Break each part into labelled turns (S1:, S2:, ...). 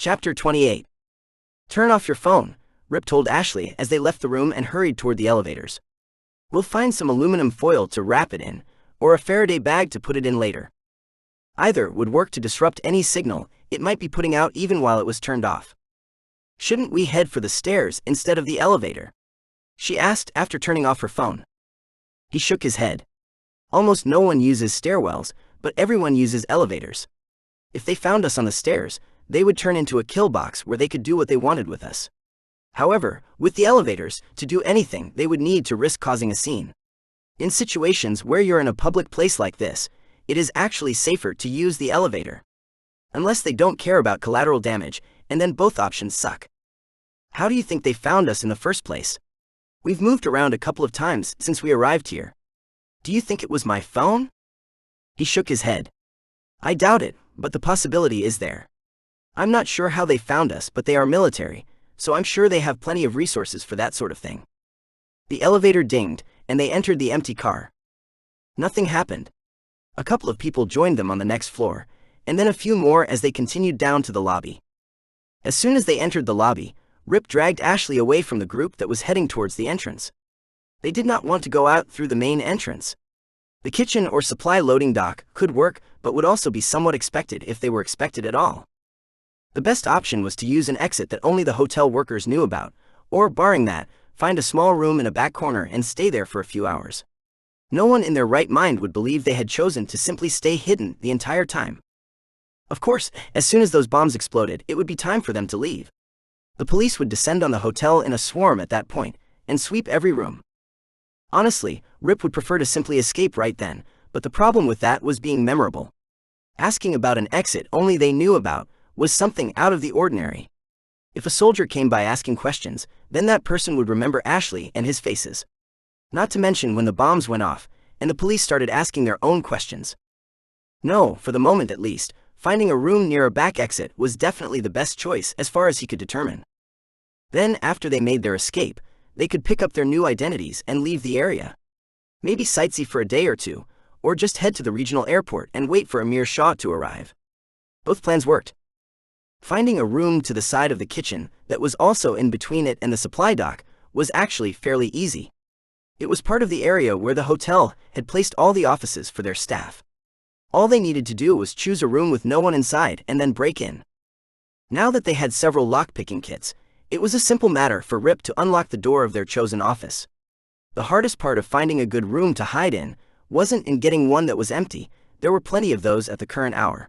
S1: Chapter 28. Turn off your phone, Rip told Ashley as they left the room and hurried toward the elevators. We'll find some aluminum foil to wrap it in, or a Faraday bag to put it in later. Either would work to disrupt any signal it might be putting out even while it was turned off. Shouldn't we head for the stairs instead of the elevator? She asked after turning off her phone. He shook his head. Almost no one uses stairwells, but everyone uses elevators. If they found us on the stairs, they would turn into a kill box where they could do what they wanted with us. However, with the elevators, to do anything, they would need to risk causing a scene. In situations where you're in a public place like this, it is actually safer to use the elevator. Unless they don't care about collateral damage, and then both options suck. How do you think they found us in the first place? We've moved around a couple of times since we arrived here. Do you think it was my phone? He shook his head. I doubt it, but the possibility is there. I'm not sure how they found us, but they are military, so I'm sure they have plenty of resources for that sort of thing. The elevator dinged, and they entered the empty car. Nothing happened. A couple of people joined them on the next floor, and then a few more as they continued down to the lobby. As soon as they entered the lobby, Rip dragged Ashley away from the group that was heading towards the entrance. They did not want to go out through the main entrance. The kitchen or supply loading dock could work, but would also be somewhat expected if they were expected at all. The best option was to use an exit that only the hotel workers knew about, or, barring that, find a small room in a back corner and stay there for a few hours. No one in their right mind would believe they had chosen to simply stay hidden the entire time. Of course, as soon as those bombs exploded, it would be time for them to leave. The police would descend on the hotel in a swarm at that point, and sweep every room. Honestly, Rip would prefer to simply escape right then, but the problem with that was being memorable. Asking about an exit only they knew about was something out of the ordinary. If a soldier came by asking questions, then that person would remember Ashley and his faces. Not to mention when the bombs went off, and the police started asking their own questions. No, for the moment at least, finding a room near a back exit was definitely the best choice as far as he could determine. Then, after they made their escape, they could pick up their new identities and leave the area. Maybe sightsee for a day or two, or just head to the regional airport and wait for Amir Shah to arrive. Both plans worked. Finding a room to the side of the kitchen that was also in between it and the supply dock was actually fairly easy. It was part of the area where the hotel had placed all the offices for their staff. All they needed to do was choose a room with no one inside and then break in. Now that they had several lock-picking kits, it was a simple matter for Rip to unlock the door of their chosen office. The hardest part of finding a good room to hide in wasn't in getting one that was empty. There were plenty of those at the current hour.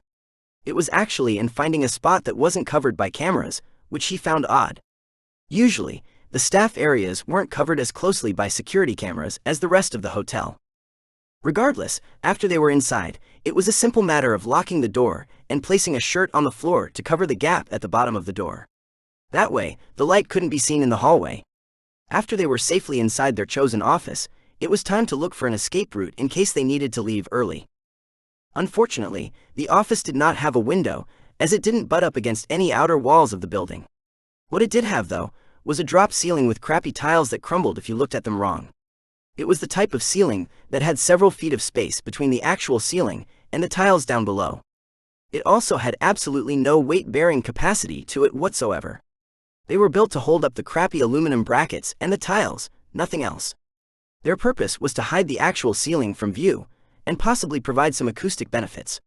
S1: It was actually in finding a spot that wasn't covered by cameras, which he found odd. Usually, the staff areas weren't covered as closely by security cameras as the rest of the hotel. Regardless, after they were inside, it was a simple matter of locking the door and placing a shirt on the floor to cover the gap at the bottom of the door. That way, the light couldn't be seen in the hallway. After they were safely inside their chosen office, it was time to look for an escape route in case they needed to leave early. Unfortunately, the office did not have a window, as it didn't butt up against any outer walls of the building. What it did have, though, was a drop ceiling with crappy tiles that crumbled if you looked at them wrong. It was the type of ceiling that had several feet of space between the actual ceiling and the tiles down below. It also had absolutely no weight-bearing capacity to it whatsoever. They were built to hold up the crappy aluminum brackets and the tiles, nothing else. Their purpose was to hide the actual ceiling from view, and possibly provide some acoustic benefits.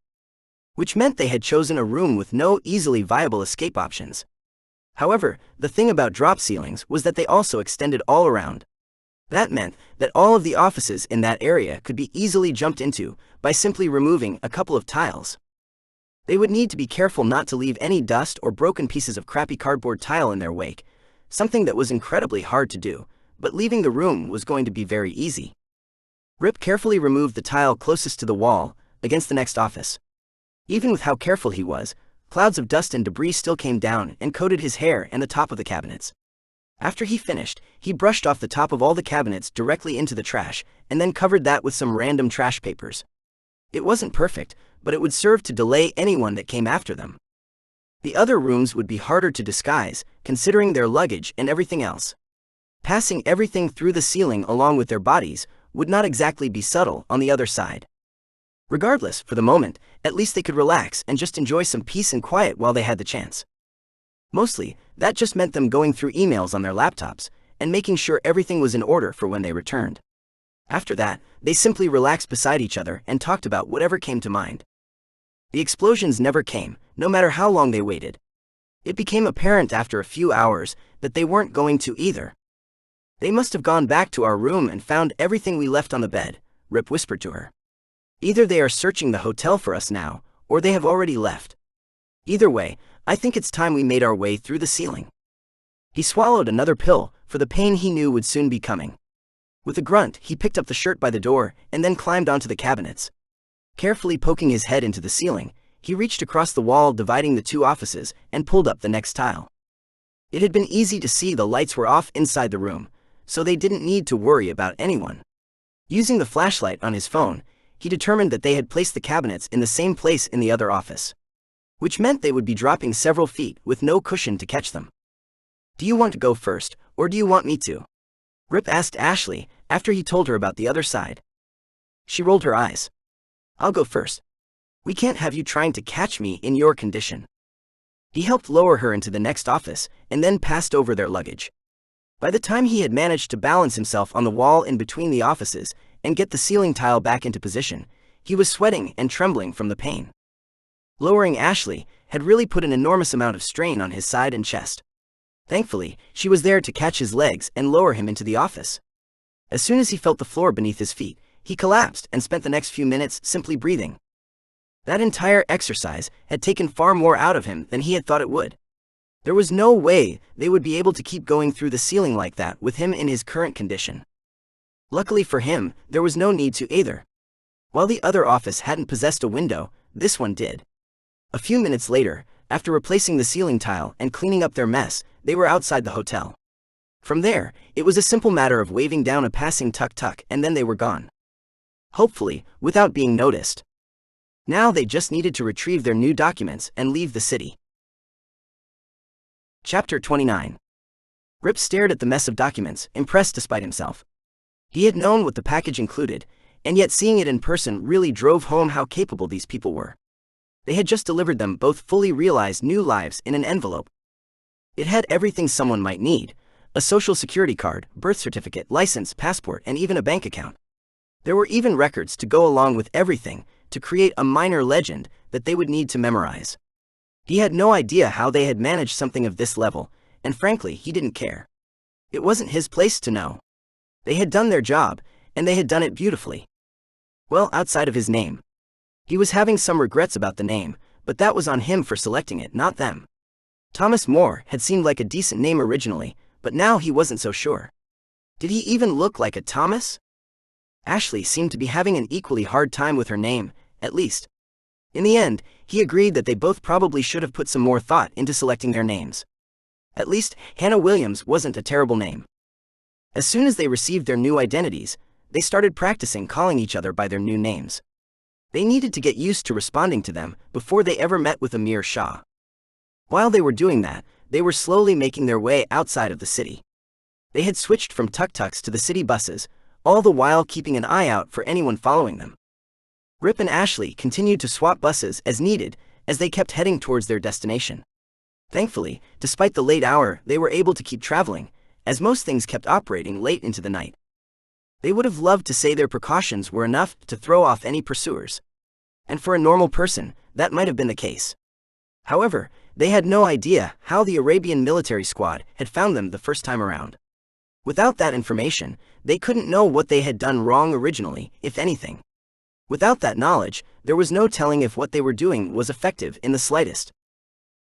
S1: Which meant they had chosen a room with no easily viable escape options. However, the thing about drop ceilings was that they also extended all around. That meant that all of the offices in that area could be easily jumped into by simply removing a couple of tiles. They would need to be careful not to leave any dust or broken pieces of crappy cardboard tile in their wake, something that was incredibly hard to do, but leaving the room was going to be very easy. Rip carefully removed the tile closest to the wall, against the next office. Even with how careful he was, clouds of dust and debris still came down and coated his hair and the top of the cabinets. After he finished, he brushed off the top of all the cabinets directly into the trash, and then covered that with some random trash papers. It wasn't perfect, but it would serve to delay anyone that came after them. The other rooms would be harder to disguise, considering their luggage and everything else. Passing everything through the ceiling along with their bodies would not exactly be subtle on the other side. Regardless, for the moment, at least they could relax and just enjoy some peace and quiet while they had the chance. Mostly, that just meant them going through emails on their laptops and making sure everything was in order for when they returned. After that, they simply relaxed beside each other and talked about whatever came to mind. The explosions never came, no matter how long they waited. It became apparent after a few hours that they weren't going to either. "They must have gone back to our room and found everything we left on the bed," Rip whispered to her. "Either they are searching the hotel for us now, or they have already left. Either way, I think it's time we made our way through the ceiling." He swallowed another pill, for the pain he knew would soon be coming. With a grunt, he picked up the shirt by the door and then climbed onto the cabinets. Carefully poking his head into the ceiling, he reached across the wall dividing the two offices and pulled up the next tile. It had been easy to see the lights were off inside the room, so they didn't need to worry about anyone. Using the flashlight on his phone, he determined that they had placed the cabinets in the same place in the other office, which meant they would be dropping several feet with no cushion to catch them. "Do you want to go first, or do you want me to?" Rip asked Ashley after he told her about the other side. She rolled her eyes. "I'll go first. We can't have you trying to catch me in your condition." He helped lower her into the next office and then passed over their luggage. By the time he had managed to balance himself on the wall in between the offices and get the ceiling tile back into position, he was sweating and trembling from the pain. Lowering Ashley had really put an enormous amount of strain on his side and chest. Thankfully, she was there to catch his legs and lower him into the office. As soon as he felt the floor beneath his feet, he collapsed and spent the next few minutes simply breathing. That entire exercise had taken far more out of him than he had thought it would. There was no way they would be able to keep going through the ceiling like that with him in his current condition. Luckily for him, there was no need to either. While the other office hadn't possessed a window, this one did. A few minutes later, after replacing the ceiling tile and cleaning up their mess, they were outside the hotel. From there, it was a simple matter of waving down a passing tuk-tuk and then they were gone. Hopefully, without being noticed. Now they just needed to retrieve their new documents and leave the city. Chapter 29. Rip stared at the mess of documents, impressed despite himself. He had known what the package included, and yet seeing it in person really drove home how capable these people were. They had just delivered them both fully realized new lives in an envelope. It had everything someone might need: a social security card, birth certificate, license, passport, and even a bank account. There were even records to go along with everything to create a minor legend that they would need to memorize. He had no idea how they had managed something of this level, and frankly, he didn't care. It wasn't his place to know. They had done their job, and they had done it beautifully. Well, outside of his name. He was having some regrets about the name, but that was on him for selecting it, not them. Thomas More had seemed like a decent name originally, but now he wasn't so sure. Did he even look like a Thomas? Ashley seemed to be having an equally hard time with her name, at least. In the end, he agreed that they both probably should have put some more thought into selecting their names. At least, Hannah Williams wasn't a terrible name. As soon as they received their new identities, they started practicing calling each other by their new names. They needed to get used to responding to them before they ever met with Amir Shah. While they were doing that, they were slowly making their way outside of the city. They had switched from tuk-tuks to the city buses, all the while keeping an eye out for anyone following them. Rip and Ashley continued to swap buses as needed as they kept heading towards their destination. Thankfully, despite the late hour, they were able to keep traveling, as most things kept operating late into the night. They would have loved to say their precautions were enough to throw off any pursuers. And for a normal person, that might have been the case. However, they had no idea how the Arabian military squad had found them the first time around. Without that information, they couldn't know what they had done wrong originally, if anything. Without that knowledge, there was no telling if what they were doing was effective in the slightest.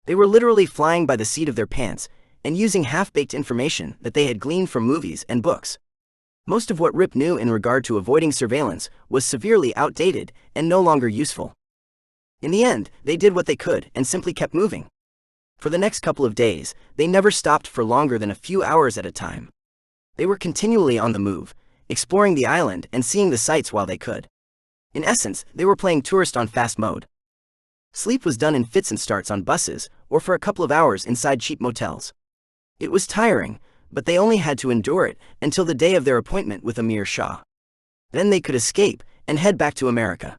S1: They were literally flying by the seat of their pants and using half-baked information that they had gleaned from movies and books. Most of what Rip knew in regard to avoiding surveillance was severely outdated and no longer useful. In the end, they did what they could and simply kept moving. For the next couple of days, they never stopped for longer than a few hours at a time. They were continually on the move, exploring the island and seeing the sights while they could. In essence, they were playing tourist on fast mode. Sleep was done in fits and starts on buses or for a couple of hours inside cheap motels. It was tiring, but they only had to endure it until the day of their appointment with Amir Shah. Then they could escape and head back to America.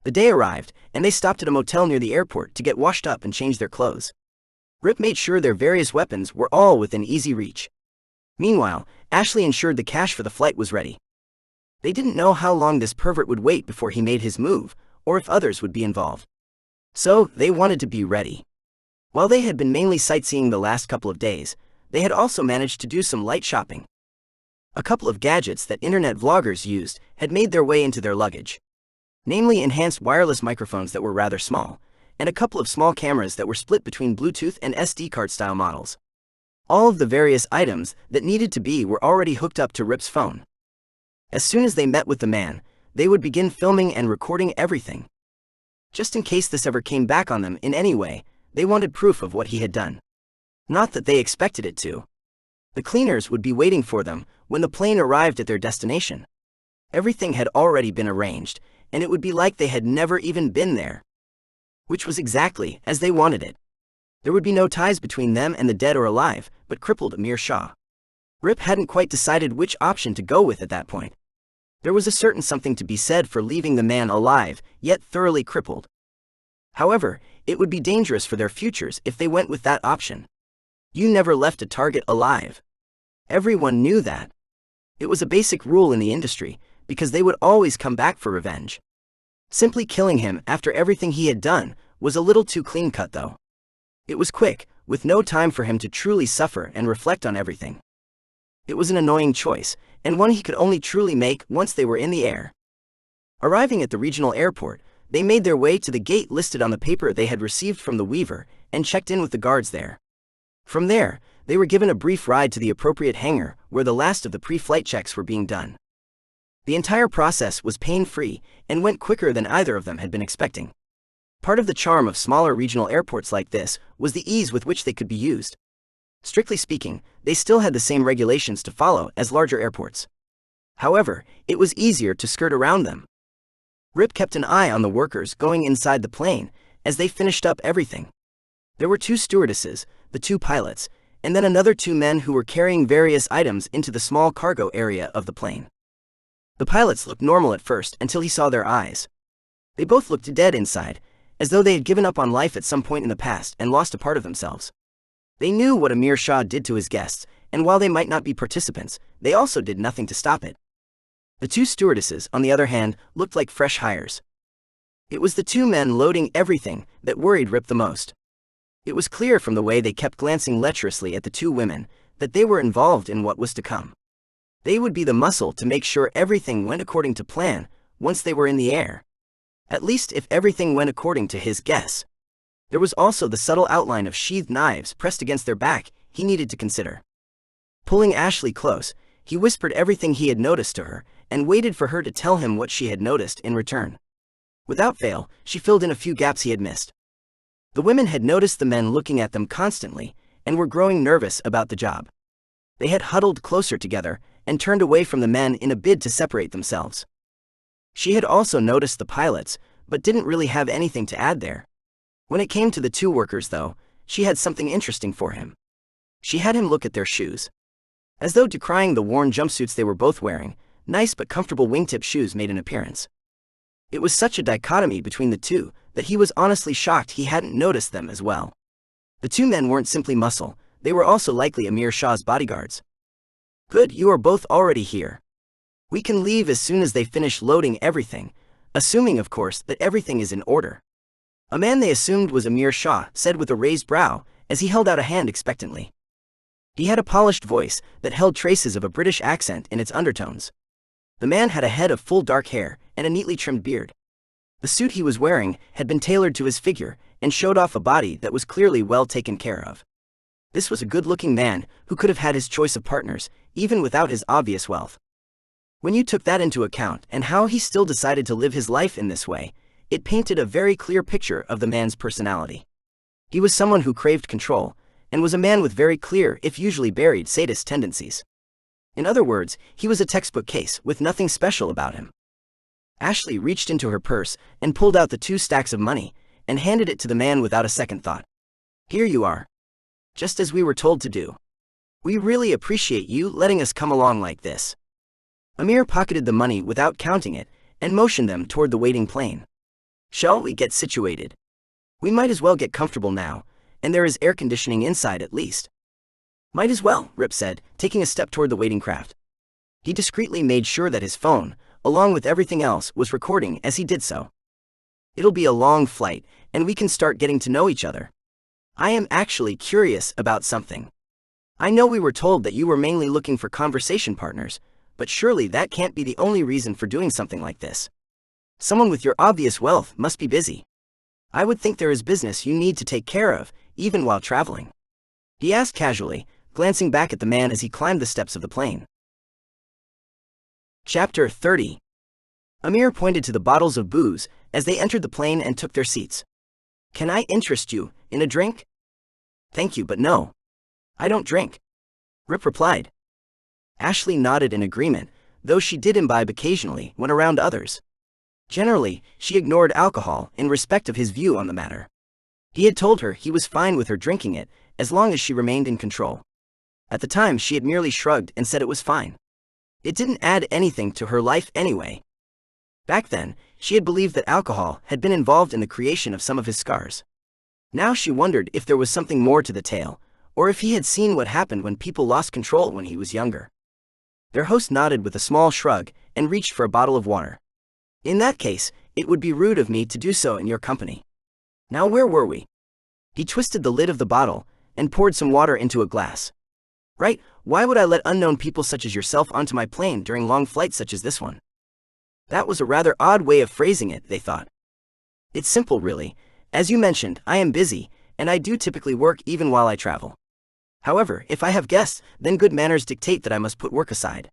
S1: The day arrived, and they stopped at a motel near the airport to get washed up and change their clothes. Rip made sure their various weapons were all within easy reach. Meanwhile, Ashley ensured the cash for the flight was ready. They didn't know how long this pervert would wait before he made his move, or if others would be involved. So, they wanted to be ready. While they had been mainly sightseeing the last couple of days, they had also managed to do some light shopping. A couple of gadgets that internet vloggers used had made their way into their luggage. Namely enhanced wireless microphones that were rather small, and a couple of small cameras that were split between Bluetooth and SD card style models. All of the various items that needed to be were already hooked up to Rip's phone. As soon as they met with the man, they would begin filming and recording everything. Just in case this ever came back on them in any way, they wanted proof of what he had done. Not that they expected it to. The cleaners would be waiting for them when the plane arrived at their destination. Everything had already been arranged, and it would be like they had never even been there. Which was exactly as they wanted it. There would be no ties between them and the dead or alive, but crippled Amir Shah. Rip hadn't quite decided which option to go with at that point. There was a certain something to be said for leaving the man alive, yet thoroughly crippled. However, it would be dangerous for their futures if they went with that option. You never left a target alive. Everyone knew that. It was a basic rule in the industry, because they would always come back for revenge. Simply killing him after everything he had done was a little too clean-cut though. It was quick, with no time for him to truly suffer and reflect on everything. It was an annoying choice, and one he could only truly make once they were in the air. Arriving at the regional airport, they made their way to the gate listed on the paper they had received from the Weaver, and checked in with the guards there. From there, they were given a brief ride to the appropriate hangar, where the last of the pre-flight checks were being done. The entire process was pain-free, and went quicker than either of them had been expecting. Part of the charm of smaller regional airports like this was the ease with which they could be used. Strictly speaking, they still had the same regulations to follow as larger airports. However, it was easier to skirt around them. Rip kept an eye on the workers going inside the plane as they finished up everything. There were 2 stewardesses, the 2 pilots, and then another 2 men who were carrying various items into the small cargo area of the plane. The pilots looked normal at first until he saw their eyes. They both looked dead inside, as though they had given up on life at some point in the past and lost a part of themselves. They knew what Amir Shah did to his guests, and while they might not be participants, they also did nothing to stop it. The 2 stewardesses, on the other hand, looked like fresh hires. It was the 2 men loading everything that worried Rip the most. It was clear from the way they kept glancing lecherously at the 2 women that they were involved in what was to come. They would be the muscle to make sure everything went according to plan once they were in the air. At least if everything went according to his guess. There was also the subtle outline of sheathed knives pressed against their back he needed to consider. Pulling Ashley close, he whispered everything he had noticed to her, and waited for her to tell him what she had noticed in return. Without fail, she filled in a few gaps he had missed. The women had noticed the men looking at them constantly, and were growing nervous about the job. They had huddled closer together, and turned away from the men in a bid to separate themselves. She had also noticed the pilots, but didn't really have anything to add there. When it came to the 2 workers though, she had something interesting for him. She had him look at their shoes. As though decrying the worn jumpsuits they were both wearing, nice but comfortable wingtip shoes made an appearance. It was such a dichotomy between the 2 that he was honestly shocked he hadn't noticed them as well. The 2 men weren't simply muscle, they were also likely Amir Shah's bodyguards. Good, you are both already here. We can leave as soon as they finish loading everything, assuming of course that everything is in order. A man they assumed was Amir Shah said with a raised brow as he held out a hand expectantly. He had a polished voice that held traces of a British accent in its undertones. The man had a head of full dark hair and a neatly trimmed beard. The suit he was wearing had been tailored to his figure and showed off a body that was clearly well taken care of. This was a good-looking man who could have had his choice of partners, even without his obvious wealth. When you took that into account and how he still decided to live his life in this way, it painted a very clear picture of the man's personality. He was someone who craved control, and was a man with very clear, if usually buried, sadist tendencies. In other words, he was a textbook case with nothing special about him. Ashley reached into her purse and pulled out the 2 stacks of money, and handed it to the man without a second thought. Here you are. Just as we were told to do. We really appreciate you letting us come along like this. Amir pocketed the money without counting it, and motioned them toward the waiting plane. Shall we get situated? We might as well get comfortable now, and there is air conditioning inside at least. Might as well, Rip said, taking a step toward the waiting craft. He discreetly made sure that his phone, along with everything else, was recording as he did so. It'll be a long flight, and we can start getting to know each other. I am actually curious about something. I know we were told that you were mainly looking for conversation partners, but surely that can't be the only reason for doing something like this. Someone with your obvious wealth must be busy. I would think there is business you need to take care of, even while traveling. He asked casually, glancing back at the man as he climbed the steps of the plane. Chapter 30. Amir pointed to the bottles of booze as they entered the plane and took their seats. Can I interest you in a drink? Thank you, but no. I don't drink. Rip replied. Ashley nodded in agreement, though she did imbibe occasionally when around others. Generally, she ignored alcohol in respect of his view on the matter. He had told her he was fine with her drinking it as long as she remained in control. At the time, she had merely shrugged and said it was fine. It didn't add anything to her life anyway. Back then, she had believed that alcohol had been involved in the creation of some of his scars. Now she wondered if there was something more to the tale, or if he had seen what happened when people lost control when he was younger. Their host nodded with a small shrug and reached for a bottle of water. In that case, it would be rude of me to do so in your company. Now where were we? He twisted the lid of the bottle and poured some water into a glass. Right, why would I let unknown people such as yourself onto my plane during long flights such as this one? That was a rather odd way of phrasing it, they thought. It's simple really. As you mentioned, I am busy, and I do typically work even while I travel. However, if I have guests, then good manners dictate that I must put work aside.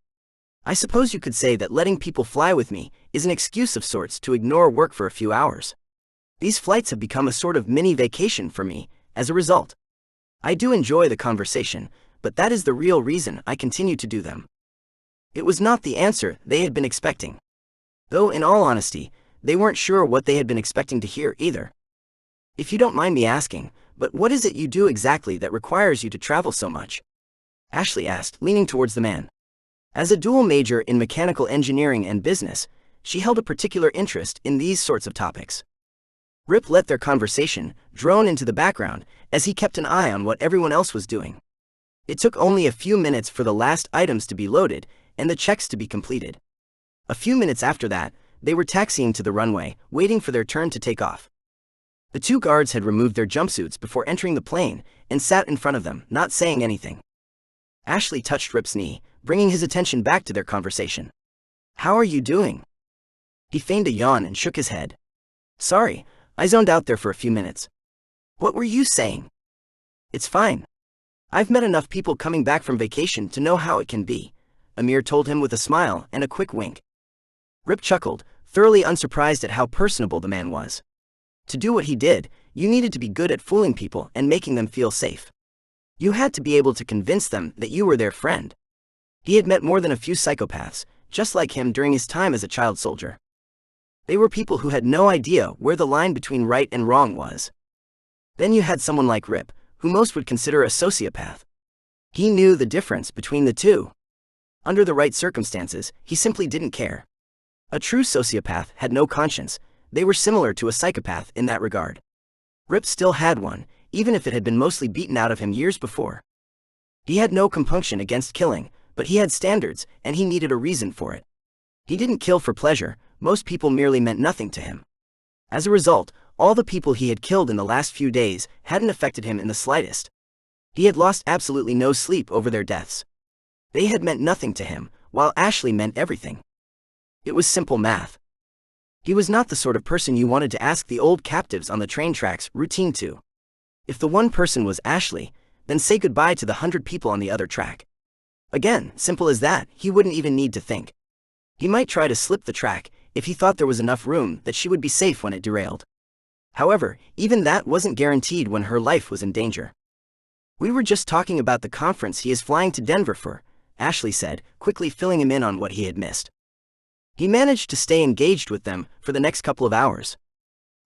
S1: I suppose you could say that letting people fly with me is an excuse of sorts to ignore work for a few hours. These flights have become a sort of mini vacation for me, as a result. I do enjoy the conversation, but that is the real reason I continue to do them. It was not the answer they had been expecting. Though in all honesty, they weren't sure what they had been expecting to hear either. If you don't mind me asking, but what is it you do exactly that requires you to travel so much? Ashley asked, leaning towards the man. As a dual major in mechanical engineering and business, she held a particular interest in these sorts of topics. Rip let their conversation drone into the background as he kept an eye on what everyone else was doing. It took only a few minutes for the last items to be loaded and the checks to be completed. A few minutes after that, they were taxiing to the runway, waiting for their turn to take off. The two guards had removed their jumpsuits before entering the plane and sat in front of them, not saying anything. Ashley touched Rip's knee, bringing his attention back to their conversation. How are you doing? He feigned a yawn and shook his head. Sorry, I zoned out there for a few minutes. What were you saying? It's fine. I've met enough people coming back from vacation to know how it can be, Amir told him with a smile and a quick wink. Rip chuckled, thoroughly unsurprised at how personable the man was. To do what he did, you needed to be good at fooling people and making them feel safe. You had to be able to convince them that you were their friend. He had met more than a few psychopaths, just like him during his time as a child soldier. They were people who had no idea where the line between right and wrong was. Then you had someone like Rip, who most would consider a sociopath. He knew the difference between the two. Under the right circumstances, he simply didn't care. A true sociopath had no conscience. They were similar to a psychopath in that regard. Rip still had one, even if it had been mostly beaten out of him years before. He had no compunction against killing, but he had standards, and he needed a reason for it. He didn't kill for pleasure. Most people merely meant nothing to him. As a result, all the people he had killed in the last few days hadn't affected him in the slightest. He had lost absolutely no sleep over their deaths. They had meant nothing to him, while Ashley meant everything. It was simple math. He was not the sort of person you wanted to ask the old captives on the train tracks routine to. If the one person was Ashley, then say goodbye to the 100 people on the other track. Again, simple as that, he wouldn't even need to think. He might try to slip the track if he thought there was enough room that she would be safe when it derailed. However, even that wasn't guaranteed when her life was in danger. We were just talking about the conference he is flying to Denver for, Ashley said, quickly filling him in on what he had missed. He managed to stay engaged with them for the next couple of hours.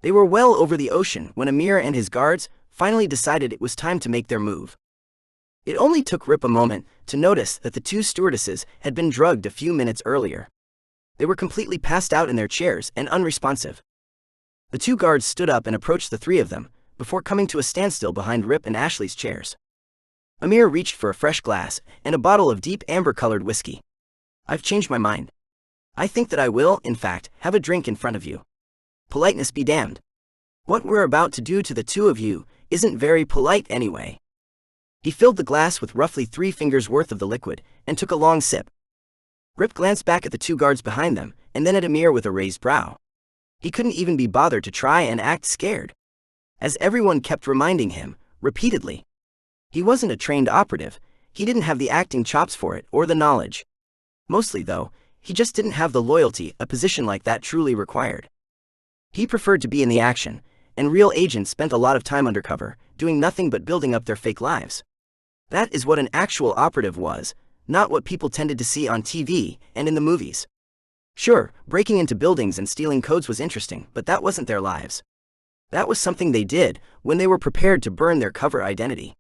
S1: They were well over the ocean when Amir and his guards finally decided it was time to make their move. It only took Rip a moment to notice that the two stewardesses had been drugged a few minutes earlier. They were completely passed out in their chairs and unresponsive. The two guards stood up and approached the three of them, before coming to a standstill behind Rip and Ashley's chairs. Amir reached for a fresh glass and a bottle of deep amber-colored whiskey. "I've changed my mind. I think that I will, in fact, have a drink in front of you. Politeness be damned. What we're about to do to the two of you isn't very polite anyway." He filled the glass with roughly 3 fingers worth of the liquid and took a long sip. Rip glanced back at the 2 guards behind them and then at Amir with a raised brow. He couldn't even be bothered to try and act scared, as everyone kept reminding him, repeatedly. He wasn't a trained operative, he didn't have the acting chops for it or the knowledge. Mostly, though, he just didn't have the loyalty a position like that truly required. He preferred to be in the action, and real agents spent a lot of time undercover, doing nothing but building up their fake lives. That is what an actual operative was, not what people tended to see on TV and in the movies. Sure, breaking into buildings and stealing codes was interesting, but that wasn't their lives. That was something they did when they were prepared to burn their cover identity.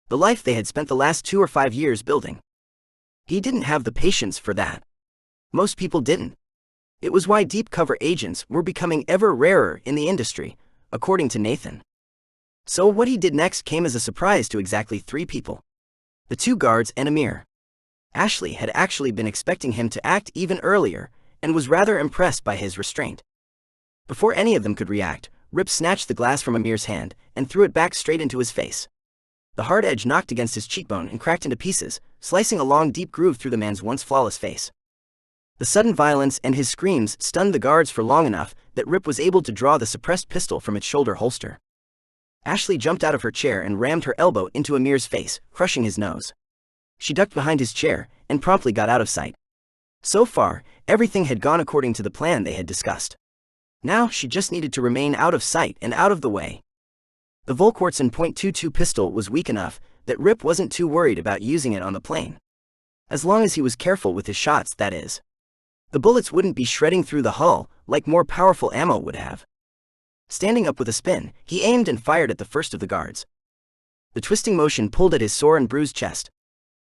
S1: The life they had spent the last 2 or 5 years building. He didn't have the patience for that. Most people didn't. It was why deep cover agents were becoming ever rarer in the industry, according to Nathan. So what he did next came as a surprise to exactly 3 people. The 2 guards and Amir. Ashley had actually been expecting him to act even earlier, and was rather impressed by his restraint. Before any of them could react, Rip snatched the glass from Amir's hand and threw it back straight into his face. The hard edge knocked against his cheekbone and cracked into pieces, slicing a long deep groove through the man's once flawless face. The sudden violence and his screams stunned the guards for long enough that Rip was able to draw the suppressed pistol from its shoulder holster. Ashley jumped out of her chair and rammed her elbow into Amir's face, crushing his nose. She ducked behind his chair and promptly got out of sight. So far, everything had gone according to the plan they had discussed. Now she just needed to remain out of sight and out of the way. The Volkwartsen .22 pistol was weak enough that Rip wasn't too worried about using it on the plane. As long as he was careful with his shots, that is. The bullets wouldn't be shredding through the hull like more powerful ammo would have. Standing up with a spin, he aimed and fired at the first of the guards. The twisting motion pulled at his sore and bruised chest.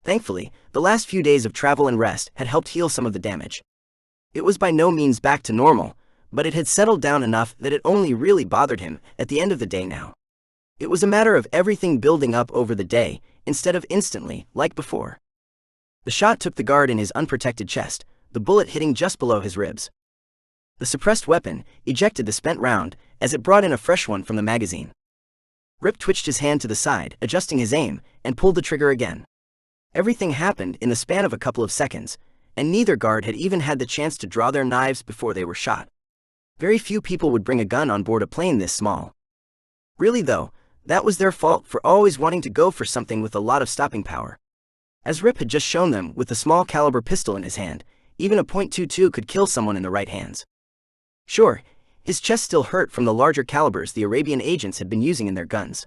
S1: Thankfully, the last few days of travel and rest had helped heal some of the damage. It was by no means back to normal, but it had settled down enough that it only really bothered him at the end of the day now. It was a matter of everything building up over the day, instead of instantly, like before. The shot took the guard in his unprotected chest, the bullet hitting just below his ribs. The suppressed weapon ejected the spent round as it brought in a fresh one from the magazine. Rip twitched his hand to the side, adjusting his aim, and pulled the trigger again. Everything happened in the span of a couple of seconds, and neither guard had even had the chance to draw their knives before they were shot. Very few people would bring a gun on board a plane this small. Really though, that was their fault for always wanting to go for something with a lot of stopping power. As Rip had just shown them with the small caliber pistol in his hand, even a .22 could kill someone in the right hands. Sure, his chest still hurt from the larger calibers the Arabian agents had been using in their guns.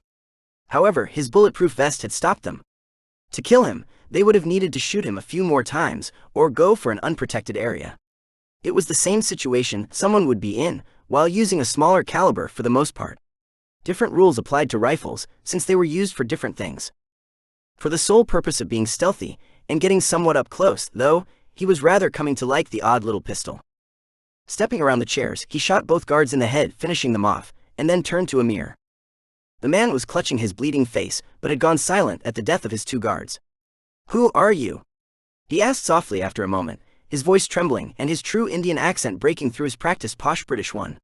S1: However, his bulletproof vest had stopped them. To kill him, they would have needed to shoot him a few more times or go for an unprotected area. It was the same situation someone would be in while using a smaller caliber for the most part. Different rules applied to rifles since they were used for different things. For the sole purpose of being stealthy and getting somewhat up close, though, he was rather coming to like the odd little pistol. Stepping around the chairs, he shot both guards in the head, finishing them off, and then turned to Amir. The man was clutching his bleeding face, but had gone silent at the death of his 2 guards. "Who are you?" he asked softly after a moment, his voice trembling and his true Indian accent breaking through his practiced posh British one.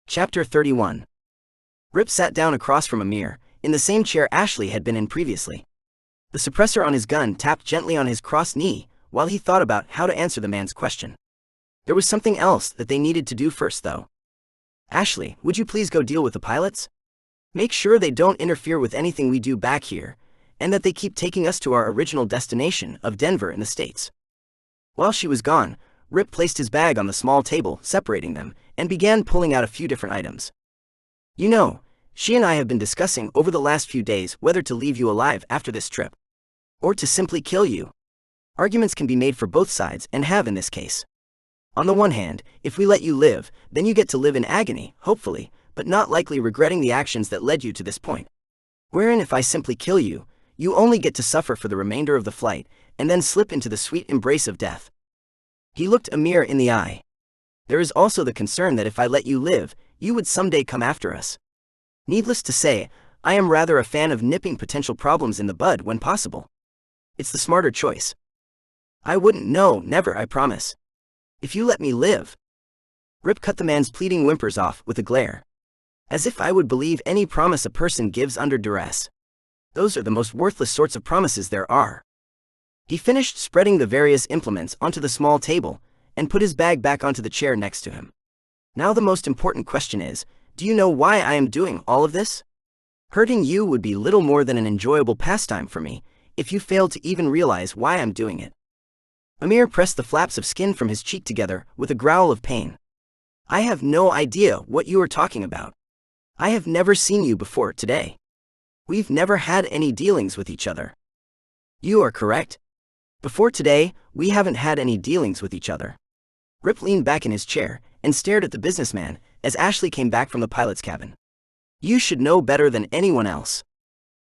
S1: Chapter 31. Rip sat down across from Amir, in the same chair Ashley had been in previously. The suppressor on his gun tapped gently on his crossed knee while he thought about how to answer the man's question. There was something else that they needed to do first, though. "Ashley, would you please go deal with the pilots? Make sure they don't interfere with anything we do back here, and that they keep taking us to our original destination of Denver in the States." While she was gone, Rip placed his bag on the small table separating them and began pulling out a few different items. "You know, she and I have been discussing over the last few days whether to leave you alive after this trip, or to simply kill you. Arguments can be made for both sides and have in this case. On the one hand, if we let you live, then you get to live in agony, hopefully, but not likely regretting the actions that led you to this point. Wherein if I simply kill you, you only get to suffer for the remainder of the flight, and then slip into the sweet embrace of death." He looked Amir in the eye. "There is also the concern that if I let you live, you would someday come after us. Needless to say, I am rather a fan of nipping potential problems in the bud when possible. It's the smarter choice. I wouldn't. No, never, I promise. If you let me live. Rip cut the man's pleading whimpers off with a glare. As if I would believe any promise a person gives under duress. Those are the most worthless sorts of promises there are. He finished spreading the various implements onto the small table and put his bag back onto the chair next to him. Now the most important question is, do you know why I am doing all of this? Hurting you would be little more than an enjoyable pastime for me if you failed to even realize why I'm doing it. Amir pressed the flaps of skin from his cheek together with a growl of pain. I have no idea what you are talking about. I have never seen you before today. We've never had any dealings with each other. You are correct. Before today, we haven't had any dealings with each other. Rip leaned back in his chair and stared at the businessman as Ashley came back from the pilot's cabin. You should know better than anyone else.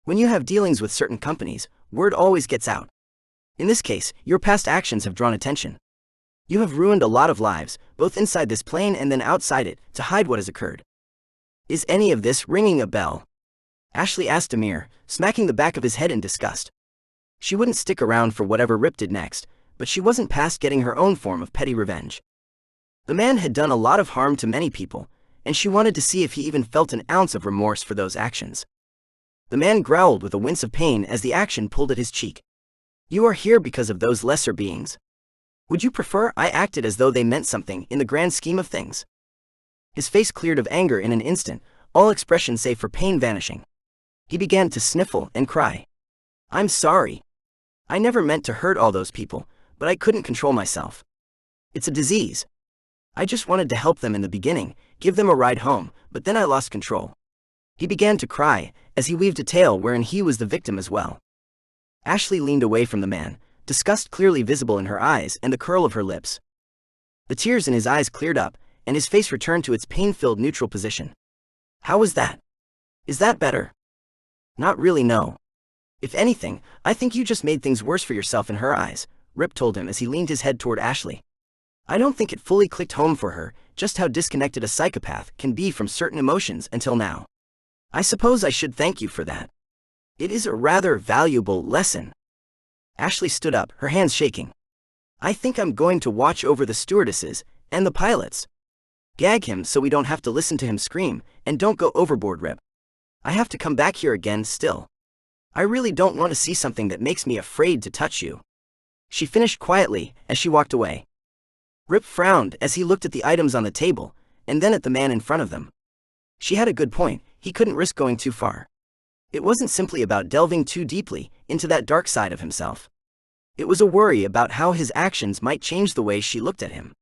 S1: When you have dealings with certain companies, word always gets out. In this case, your past actions have drawn attention. You have ruined a lot of lives, both inside this plane and then outside it, to hide what has occurred. Is any of this ringing a bell? Ashley asked Amir, smacking the back of his head in disgust. She wouldn't stick around for whatever Rip did next, but she wasn't past getting her own form of petty revenge. The man had done a lot of harm to many people, and she wanted to see if he even felt an ounce of remorse for those actions. The man growled with a wince of pain as the action pulled at his cheek. You are here because of those lesser beings. Would you prefer I acted as though they meant something in the grand scheme of things? His face cleared of anger in an instant, all expression save for pain vanishing. He began to sniffle and cry. I'm sorry. I never meant to hurt all those people, but I couldn't control myself. It's a disease. I just wanted to help them in the beginning, give them a ride home, but then I lost control. He began to cry, as he weaved a tale wherein he was the victim as well. Ashley leaned away from the man, disgust clearly visible in her eyes and the curl of her lips. The tears in his eyes cleared up, and his face returned to its pain-filled neutral position. How was that? Is that better? Not really, no. If anything, I think you just made things worse for yourself in her eyes, Rip told him as he leaned his head toward Ashley. I don't think it fully clicked home for her just how disconnected a psychopath can be from certain emotions until now. I suppose I should thank you for that. It is a rather valuable lesson. Ashley stood up, her hands shaking. I think I'm going to watch over the stewardesses and the pilots. Gag him so we don't have to listen to him scream, and don't go overboard, Rip. I have to come back here again still. I really don't want to see something that makes me afraid to touch you. She finished quietly as she walked away. Rip frowned as he looked at the items on the table, and then at the man in front of them. She had a good point, he couldn't risk going too far. It wasn't simply about delving too deeply into that dark side of himself. It was a worry about how his actions might change the way she looked at him.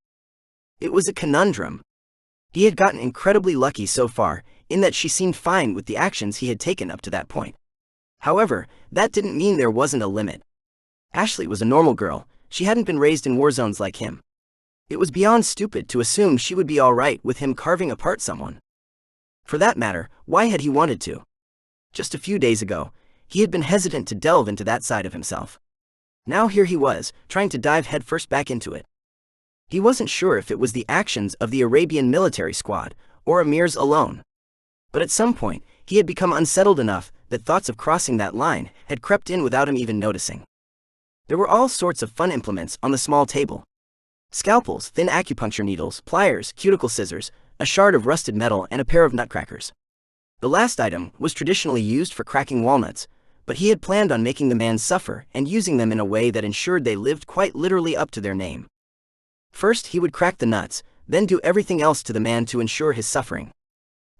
S1: It was a conundrum. He had gotten incredibly lucky so far, in that she seemed fine with the actions he had taken up to that point. However, that didn't mean there wasn't a limit. Ashley was a normal girl, she hadn't been raised in war zones like him. It was beyond stupid to assume she would be alright with him carving apart someone. For that matter, why had he wanted to? Just a few days ago, he had been hesitant to delve into that side of himself. Now here he was, trying to dive headfirst back into it. He wasn't sure if it was the actions of the Arabian military squad, or Amir's alone. But at some point, he had become unsettled enough that thoughts of crossing that line had crept in without him even noticing. There were all sorts of fun implements on the small table. Scalpels, thin acupuncture needles, pliers, cuticle scissors, a shard of rusted metal, and a pair of nutcrackers. The last item was traditionally used for cracking walnuts, but he had planned on making the man suffer and using them in a way that ensured they lived quite literally up to their name. First, he would crack the nuts, then do everything else to the man to ensure his suffering.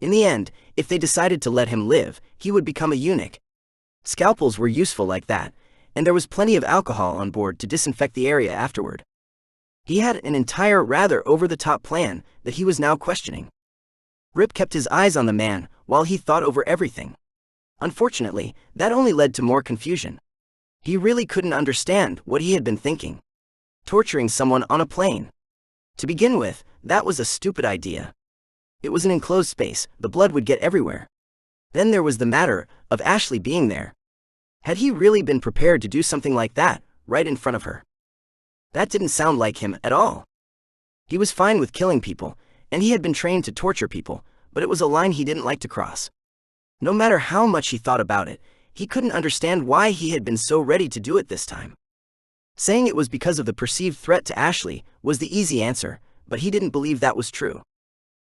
S1: In the end, if they decided to let him live, he would become a eunuch. Scalpels were useful like that, and there was plenty of alcohol on board to disinfect the area afterward. He had an entire rather over-the-top plan that he was now questioning. Rip kept his eyes on the man while he thought over everything. Unfortunately, that only led to more confusion. He really couldn't understand what he had been thinking. Torturing someone on a plane. To begin with, that was a stupid idea. It was an enclosed space, the blood would get everywhere. Then there was the matter of Ashley being there. Had he really been prepared to do something like that, right in front of her? That didn't sound like him at all. He was fine with killing people, and he had been trained to torture people, but it was a line he didn't like to cross. No matter how much he thought about it, he couldn't understand why he had been so ready to do it this time. Saying it was because of the perceived threat to Ashley was the easy answer, but he didn't believe that was true.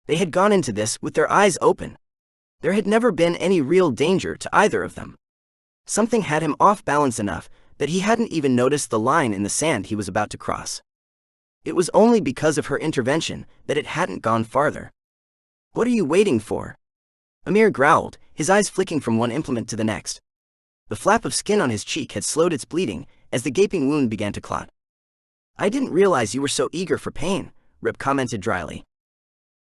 S1: They had gone into this with their eyes open. There had never been any real danger to either of them. Something had him off balance enough that he hadn't even noticed the line in the sand he was about to cross. It was only because of her intervention that it hadn't gone farther. "What are you waiting for?" Amir growled, his eyes flicking from one implement to the next. The flap of skin on his cheek had slowed its bleeding as the gaping wound began to clot. "I didn't realize you were so eager for pain," Rip commented dryly.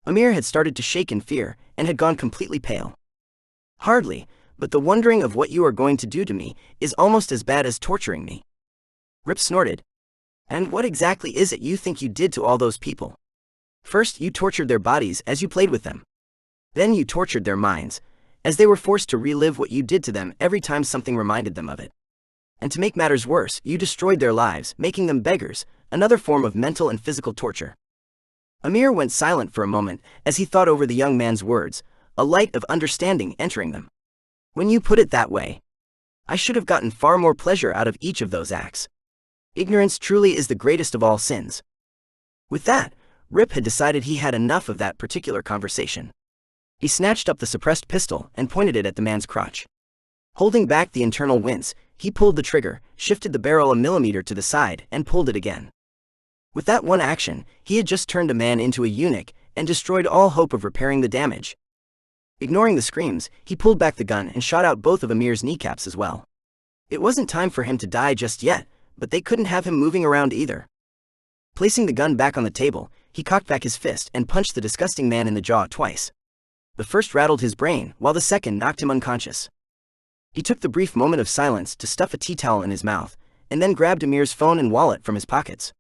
S1: Amir had started to shake in fear and had gone completely pale. "Hardly, but the wondering of what you are going to do to me is almost as bad as torturing me." Rip snorted. "And what exactly is it you think you did to all those people? First, you tortured their bodies as you played with them. Then you tortured their minds, as they were forced to relive what you did to them every time something reminded them of it. And to make matters worse, you destroyed their lives, making them beggars, another form of mental and physical torture." Amir went silent for a moment as he thought over the young man's words, a light of understanding entering them. "When you put it that way, I should have gotten far more pleasure out of each of those acts. Ignorance truly is the greatest of all sins." With that, Rip had decided he had enough of that particular conversation. He snatched up the suppressed pistol and pointed it at the man's crotch. Holding back the internal wince, he pulled the trigger, shifted the barrel a millimeter to the side, and pulled it again. With that one action, he had just turned a man into a eunuch and destroyed all hope of repairing the damage. Ignoring the screams, he pulled back the gun and shot out both of Amir's kneecaps as well. It wasn't time for him to die just yet, but they couldn't have him moving around either. Placing the gun back on the table, he cocked back his fist and punched the disgusting man in the jaw twice. The first rattled his brain, while the second knocked him unconscious. He took the brief moment of silence to stuff a tea towel in his mouth, and then grabbed Amir's phone and wallet from his pockets.